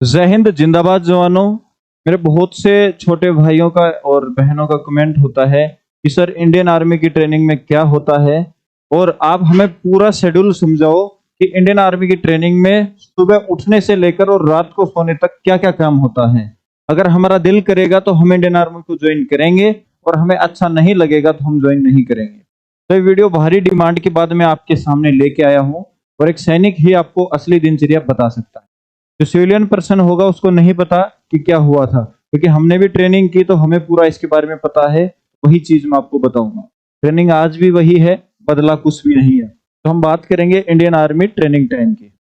जय हिंद, जिंदाबाद जवानों। मेरे बहुत से छोटे भाइयों का और बहनों का कमेंट होता है कि सर इंडियन आर्मी की ट्रेनिंग में क्या होता है, और आप हमें पूरा शेड्यूल समझाओ कि इंडियन आर्मी की ट्रेनिंग में सुबह उठने से लेकर और रात को सोने तक क्या क्या काम होता है। अगर हमारा दिल करेगा तो हम इंडियन आर्मी को ज्वाइन करेंगे, और हमें अच्छा नहीं लगेगा तो हम ज्वाइन नहीं करेंगे। तो ये वीडियो भारी डिमांड के बाद मैं आपके सामने लेके आया हूँ, और एक सैनिक ही आपको असली दिनचर्या बता सकता है। जो सिविलियन पर्सन होगा उसको नहीं पता कि क्या हुआ था, क्योंकि हमने भी ट्रेनिंग की तो हमें पूरा इसके बारे में पता है। वही चीज मैं आपको बताऊंगा। ट्रेनिंग आज भी वही है, बदला कुछ भी नहीं है। तो हम बात करेंगे इंडियन आर्मी ट्रेनिंग टाइम की।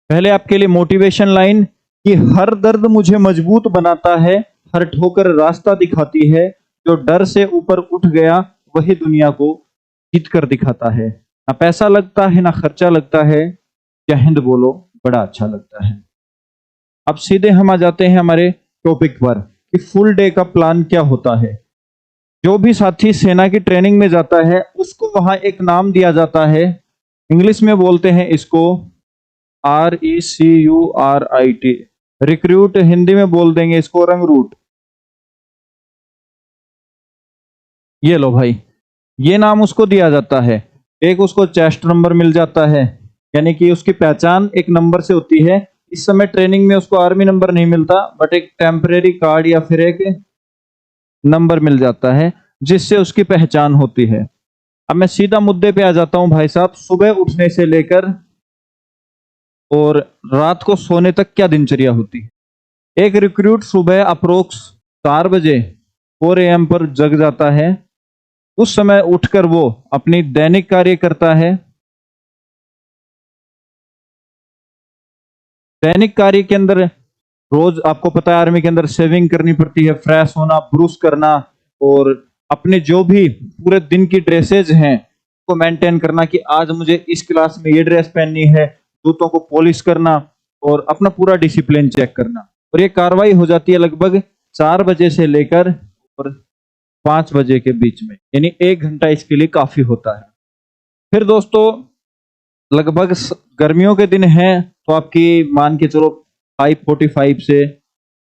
पहले आपके लिए मोटिवेशन लाइन कि हर दर्द मुझे मजबूत बनाता है, हर ठोकर रास्ता दिखाती है, जो डर से ऊपर उठ गया वही दुनिया को जीत कर दिखाता है। ना पैसा लगता है ना खर्चा लगता है, जय हिंद बोलो बड़ा अच्छा लगता है। अब सीधे हम आ जाते हैं हमारे टॉपिक पर कि फुल डे का प्लान क्या होता है। जो भी साथी सेना की ट्रेनिंग में जाता है उसको वहां एक नाम दिया जाता है। इंग्लिश में बोलते हैं इसको RECURIT, रिक्रूट। हिंदी में बोल देंगे इसको रंगरूट। ये लो भाई, ये नाम उसको दिया जाता है। एक उसको चेस्ट नंबर मिल जाता है, यानी कि उसकी पहचान एक नंबर से होती है। इस समय ट्रेनिंग में उसको आर्मी नंबर नहीं मिलता, बट एक टेम्परेरी कार्ड या फिर एक नंबर मिल जाता है जिससे उसकी पहचान होती है। अब मैं सीधा मुद्दे पे आ जाता हूं भाई साहब। सुबह उठने से लेकर और रात को सोने तक क्या दिनचर्या होती है। एक रिक्रूट सुबह अप्रोक्स 4 बजे 4 AM पर जग जाता है। उस समय उठकर वो अपनी दैनिक कार्य करता है। दैनिक कार्य के अंदर रोज आपको पता है आर्मी के अंदर शेविंग करनी पड़ती है, फ्रेश होना, ब्रूश करना, और अपने जो भी पूरे दिन की ड्रेसेज हैं को मेंटेन करना कि आज मुझे इस क्लास में ये ड्रेस पहननी है, जूतों को पॉलिश करना और अपना पूरा डिसिप्लिन चेक करना। और ये कार्रवाई हो जाती है लगभग 4 बजे से लेकर और 5 बजे के बीच में, यानी 1 घंटा इसके लिए काफी होता है। फिर दोस्तों लगभग गर्मियों के दिन हैं तो आपकी मान के चलो 5:45 से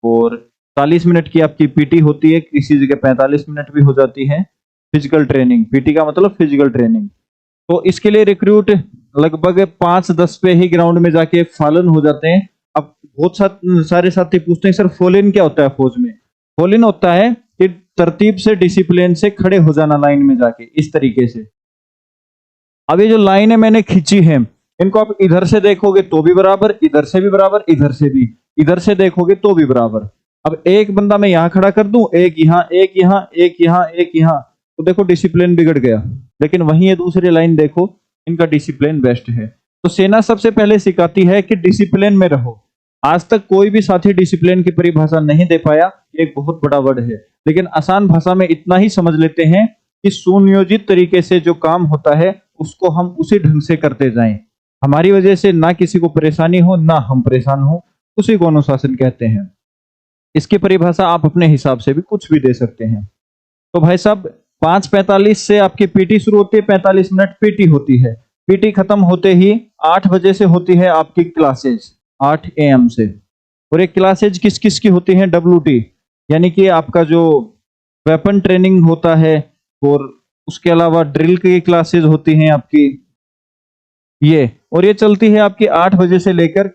और 40 मिनट की आपकी पीटी होती है, किसी जगह 45 मिनट भी हो जाती है। फिजिकल ट्रेनिंग, पीटी का मतलब फिजिकल ट्रेनिंग। तो इसके लिए रिक्रूट लगभग 5-10 पे ही ग्राउंड में जाके फॉलन हो जाते हैं। अब बहुत सारे साथी पूछते हैं सर फॉलन क्या होता है फौज में। फॉलन होता है कि तरतीब से, डिसिप्लिन से खड़े हो जाना लाइन में जाके इस तरीके से। अब ये जो लाइनें मैंने खींची हैं इनको आप इधर से देखोगे तो भी बराबर, इधर से भी बराबर, इधर से भी, इधर से देखोगे तो भी बराबर। अब एक बंदा मैं यहां खड़ा कर दूं, एक यहां, एक यहां, एक यहां, एक यहां, तो देखो डिसिप्लिन बिगड़ गया। लेकिन वहीं ये दूसरी लाइन देखो, इनका डिसिप्लिन बेस्ट है। तो सेना सबसे पहले सिखाती है कि डिसिप्लिन में रहो। आज तक कोई भी साथी डिसिप्लिन की परिभाषा नहीं दे पाया, एक बहुत बड़ा वर्ड है। लेकिन आसान भाषा में इतना ही समझ लेते हैं कि सुनियोजित तरीके से जो काम होता है उसको हम उसी ढंग से करते जाएं। हमारी वजह से ना किसी को परेशानी हो ना हम परेशान हो, उसी को अनुशासन कहते हैं। इसकी परिभाषा आप अपने हिसाब से भी कुछ भी दे सकते हैं। तो भाई साहब 5:45 से आपकी पीटी शुरू होती है, 45 मिनट पीटी होती है। पीटी खत्म होते ही 8 बजे से होती है आपकी क्लासेज, 8 AM से। और एक क्लासेज किस किस की होती है, WT, यानी कि आपका जो वेपन ट्रेनिंग होता है, और उसके अलावा ड्रिल की क्लासेज होती हैं आपकी ये। और ये चलती है आपकी 8 बजे से लेकर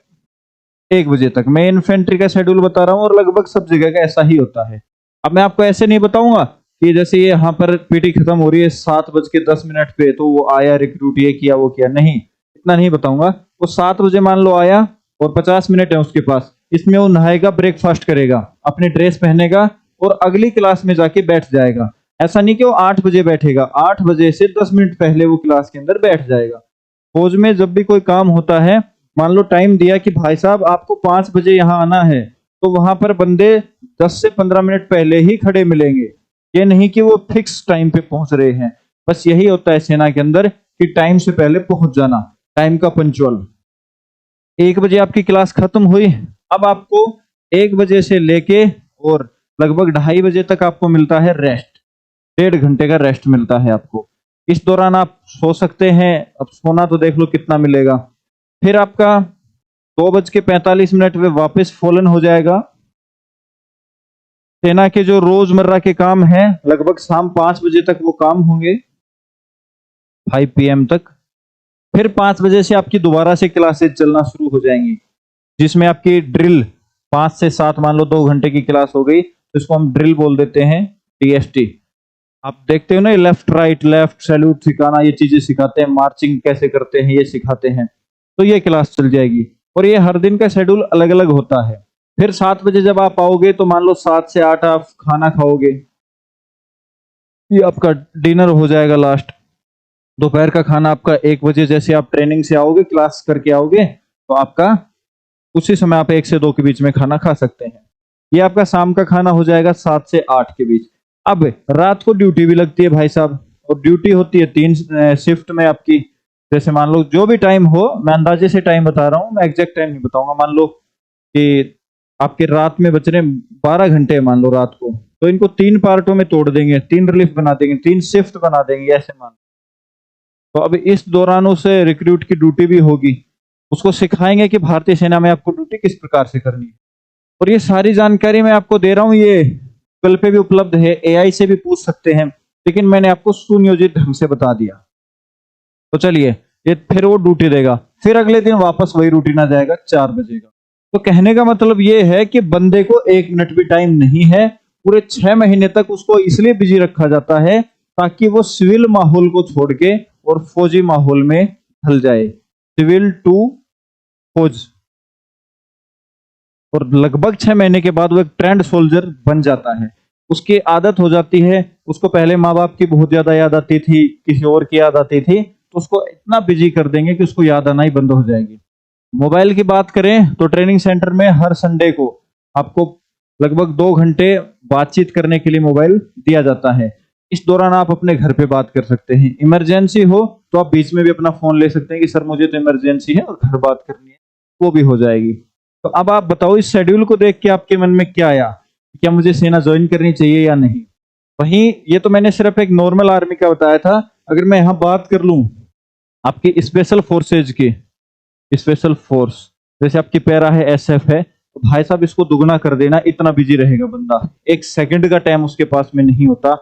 1 बजे तक। मैं इन्फेंट्री का शेड्यूल बता रहा हूँ और लगभग सब जगह का ऐसा ही होता है। अब मैं आपको ऐसे नहीं बताऊंगा कि जैसे ये यहाँ पर पीटी खत्म हो रही है 7:10 पे तो वो आया रिक्रूट, ये किया वो किया, नहीं, इतना नहीं बताऊंगा। वो 7 बजे मान लो आया और 50 मिनट है उसके पास, इसमें वो नहाएगा, ब्रेकफास्ट करेगा, अपनी ड्रेस पहनेगा और अगली क्लास में जाके बैठ जाएगा। ऐसा नहीं कि वो 8 बजे बैठेगा, 8 बजे से 10 मिनट पहले वो क्लास के अंदर बैठ जाएगा। फौज में जब भी कोई काम होता है, मान लो टाइम दिया कि भाई साहब आपको 5 बजे यहाँ आना है, तो वहां पर बंदे 10 से 15 मिनट पहले ही खड़े मिलेंगे। ये नहीं कि वो फिक्स टाइम पे पहुंच रहे हैं। बस यही होता है सेना के अंदर कि टाइम से पहले पहुंच जाना, टाइम का पंचुअल। 1 बजे आपकी क्लास खत्म हुई, अब आपको 1 बजे से लेके और लगभग 2:30 बजे तक आपको मिलता है रेस्ट। 1.5 घंटे का रेस्ट मिलता है आपको। इस दौरान आप सो सकते हैं। अब सोना तो देख लो कितना मिलेगा। फिर आपका 2:45 में वापस फॉलन हो जाएगा। सेना के जो रोजमर्रा के काम हैं लगभग शाम 5 बजे तक वो काम होंगे, 5 PM तक। फिर 5 बजे से आपकी दोबारा से क्लासेस चलना शुरू हो जाएंगी, जिसमें आपकी ड्रिल 5 से 7 मान लो 2 घंटे की क्लास हो गई, तो इसको हम ड्रिल बोल देते हैं, DST। आप देखते हो ना, लेफ्ट राइट लेफ्ट सैल्यूट सिखाना, ये चीजें सिखाते हैं, मार्चिंग कैसे करते हैं ये सिखाते हैं। तो ये क्लास चल जाएगी और ये हर दिन का शेड्यूल अलग अलग होता है। फिर 7 बजे जब आप आओगे तो मान लो 7 से 8 आप खाना खाओगे, ये आपका डिनर हो जाएगा लास्ट। दोपहर का खाना आपका 1 बजे, जैसे आप ट्रेनिंग से आओगे क्लास करके आओगे तो आपका उसी समय आप 1 से 2 के बीच में खाना खा सकते हैं। ये आपका शाम का खाना हो जाएगा 7 से 8 के बीच। अब रात को ड्यूटी भी लगती है भाई साहब, और ड्यूटी होती है 3 शिफ्ट में आपकी। जैसे मान लो जो भी टाइम हो, मैं अंदाजे से टाइम बता रहा हूँ, मैं एग्जैक्ट टाइम नहीं बताऊंगा। मान लो कि आपके रात में बच रहे 12 घंटे मान लो रात को, तो इनको 3 पार्टों में तोड़ देंगे, 3 रिलीफ बना देंगे, 3 शिफ्ट बना देंगे, ऐसे मान। तो अब इस दौरान उसे रिक्रूट की ड्यूटी भी होगी, उसको सिखाएंगे कि भारतीय सेना में आपको ड्यूटी किस प्रकार से करनी है। और ये सारी जानकारी मैं आपको दे रहा हूँ, ये गूगल पे भी उपलब्ध है, AI से भी पूछ सकते हैं, लेकिन मैंने आपको सुनियोजित ढंग से बता दिया। तो चलिए, ये फिर वो ड्यूटी देगा, फिर अगले दिन वापस वही रूटीन आ जाएगा 4 बजे का। तो कहने का मतलब ये है कि बंदे को 1 मिनट भी टाइम नहीं है, पूरे 6 महीने तक उसको इसलिए बिजी रखा जाता है ताकि वो सिविल माहौल को छोड़ के और फौजी माहौल में ढल जाए, सिविल टू फौज। और लगभग 6 महीने के बाद वो एक ट्रेंड सोल्जर बन जाता है, उसकी आदत हो जाती है। उसको पहले माँ बाप की बहुत ज्यादा याद आती थी, किसी और की याद आती थी, तो उसको इतना बिजी कर देंगे कि उसको याद आना ही बंद हो जाएगी। मोबाइल की बात करें तो ट्रेनिंग सेंटर में हर संडे को आपको लगभग 2 घंटे बातचीत करने के लिए मोबाइल दिया जाता है। इस दौरान आप अपने घर पे बात कर सकते हैं, इमरजेंसी हो तो आप बीच में भी अपना फोन ले सकते हैं कि सर मुझे तो इमरजेंसी है और घर बात करनी है, वो भी हो जाएगी। तो अब आप बताओ, इस शेड्यूल को देख के आपके मन में क्या आया, क्या मुझे सेना ज्वाइन करनी चाहिए या नहीं? वहीं ये तो मैंने सिर्फ एक नॉर्मल आर्मी का बताया था, अगर मैं यहाँ बात कर लूं आपकी स्पेशल फोर्सेज की, स्पेशल फोर्स जैसे आपकी पैरा है, SF है, तो भाई साहब इसको दुगना कर देना, इतना बिजी रहेगा बंदा, 1 सेकंड का टाइम उसके पास में नहीं होता।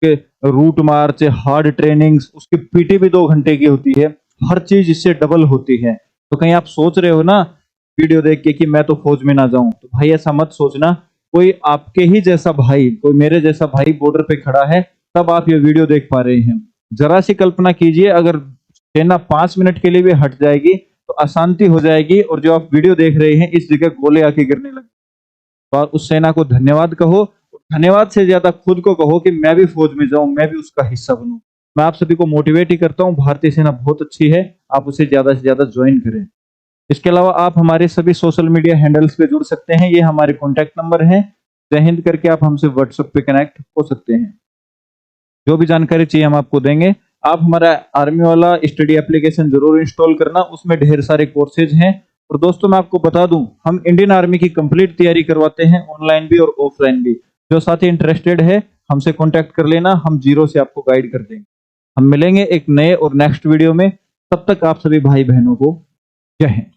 कि रूट मार्च, हार्ड ट्रेनिंग्स, उसकी PT भी 2 घंटे की होती है, हर चीज इससे डबल होती है। तो कहीं आप सोच रहे हो ना वीडियो देख के कि मैं तो फौज में ना जाऊं, तो भाई ऐसा मत सोचना। कोई आपके ही जैसा भाई, कोई मेरे जैसा भाई बॉर्डर पे खड़ा है, तब आप ये वीडियो देख पा रहे हैं। जरा सी कल्पना कीजिए, अगर सेना 5 मिनट के लिए भी हट जाएगी तो अशांति हो जाएगी, और जो आप वीडियो देख रहे हैं इस जगह गोले आके गिरने लगे। तो आप उस सेना को धन्यवाद कहो, धन्यवाद से ज्यादा खुद को कहो कि मैं भी फौज में जाऊं, मैं भी उसका हिस्सा बनूं। मैं आप सभी को मोटिवेट ही करता हूं, भारतीय सेना बहुत अच्छी है, आप उसे ज्यादा से ज्यादा ज्वाइन करें। इसके अलावा आप हमारे सभी सोशल मीडिया हैंडल्स पे जुड़ सकते हैं, ये हमारे कॉन्टैक्ट नंबर है। जय हिंद करके आप हमसे व्हाट्सएप पे कनेक्ट हो सकते हैं, जो भी जानकारी चाहिए हम आपको देंगे। आप हमारा आर्मी वाला स्टडी एप्लीकेशन जरूर इंस्टॉल करना, उसमें ढेर सारे कोर्सेज हैं। और दोस्तों मैं आपको बता दूं, हम इंडियन आर्मी की कंप्लीट तैयारी करवाते हैं, ऑनलाइन भी और ऑफलाइन भी। जो साथी इंटरेस्टेड है हमसे कांटेक्ट कर लेना, हम जीरो से आपको गाइड कर देंगे। हम मिलेंगे एक नए और नेक्स्ट वीडियो में, तब तक आप सभी भाई बहनों को जय हिंद।